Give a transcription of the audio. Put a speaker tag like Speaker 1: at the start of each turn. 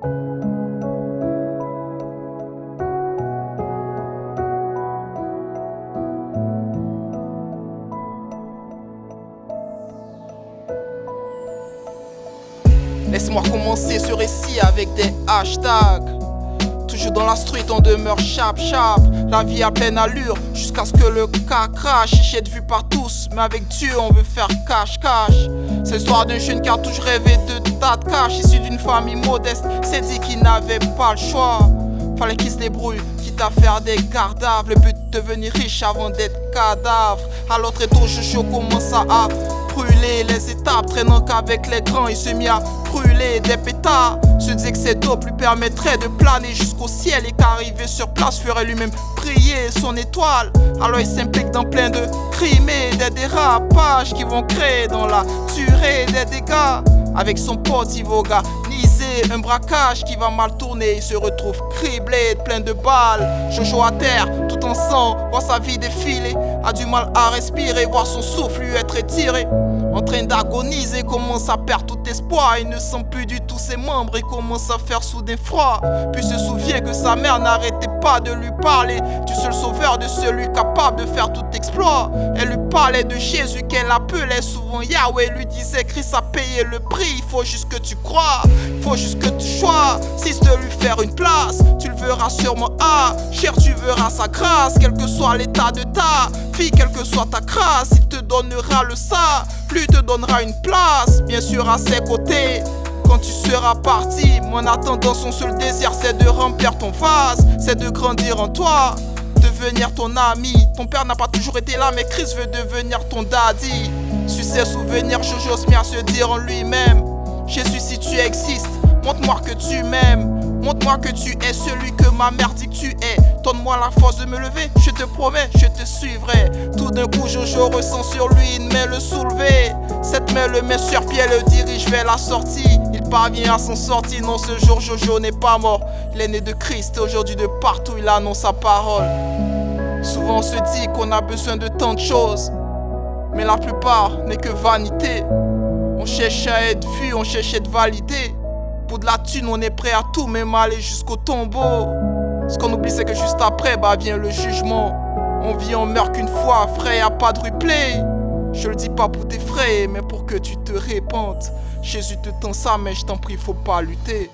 Speaker 1: Laisse-moi commencer ce récit avec des hashtags. Toujours dans la street, on demeure chap. La vie à pleine allure, jusqu'à ce que le cas crache. Chichette vue par tous, mais avec Dieu on veut faire cash. C'est l'histoire d'un jeune qui a toujours rêvé de tas de cash. Issu d'une famille modeste, s'est dit qu'il n'avait pas le choix. Fallait qu'il se débrouille, quitte à faire des gardaves. Le but de devenir riche avant d'être cadavre. À l'autre étage, Jojo commence à brûler les étapes, traînant qu'avec les grands, il se mit à brûler des pétards. Se disait que cette dope lui permettrait de planer jusqu'au ciel et qu'arriver sur place ferait lui-même briller son étoile. Alors il s'implique dans plein de crimes et des dérapages qui vont créer dans la durée des dégâts. Avec son pote il va organiser un braquage qui va mal tourner. Il se retrouve criblé, plein de balles. Jojo à terre, tout en sang, voit sa vie défiler. A du mal à respirer, voir son souffle lui être étiré. En train d'agoniser, commence à perdre tout espoir. Il ne sent plus du tout ses membres et commence à faire soudain froid. Puis se souvient que sa mère n'arrêtait pas de lui parler du seul sauveur, de celui capable de faire tout exploit. Elle lui parlait de Jésus qu'elle appelait souvent Yahweh. Lui disait Christ a payé le prix. Il faut juste que tu crois, il faut juste que tu choisisses de lui faire une place. Tu le verras sûrement cher, tu verras sa grâce. Quel que soit l'état de ta vie, quelle que soit ta crasse, il te donnera le ça, lui te donnera une place, bien sûr à ses côtés. Quand tu seras parti, mon attendant son seul désir c'est de remplir ton vase, c'est de grandir en toi, devenir ton ami. Ton père n'a pas toujours été là mais Christ veut devenir ton daddy. Sur ses souvenirs, Jojo se met à se dire en lui-même: Jésus, si tu existes, montre-moi que tu m'aimes. Montre-moi que tu es celui que ma mère dit que tu es. Donne-moi la force de me lever, je te promets, je te suivrai. Tout d'un coup, Jojo ressent sur lui une main le soulever. Cette main le met sur pied, le dirige vers la sortie. Il parvient à s'en sortir, non, ce jour Jojo n'est pas mort. Il est né de Christ et aujourd'hui de partout il annonce sa parole. Souvent on se dit qu'on a besoin de tant de choses, mais la plupart n'est que vanité. On cherche à être vu, on cherche à être validé. Pour de la thune, on est prêt à tout, même aller jusqu'au tombeau. Ce qu'on oublie, c'est que juste après, vient le jugement. On vit, on meurt qu'une fois, frère, y'a pas de replay. Je le dis pas pour t'effrayer, mais pour que tu te répandes. Jésus te tend ça, mais je t'en prie, faut pas lutter.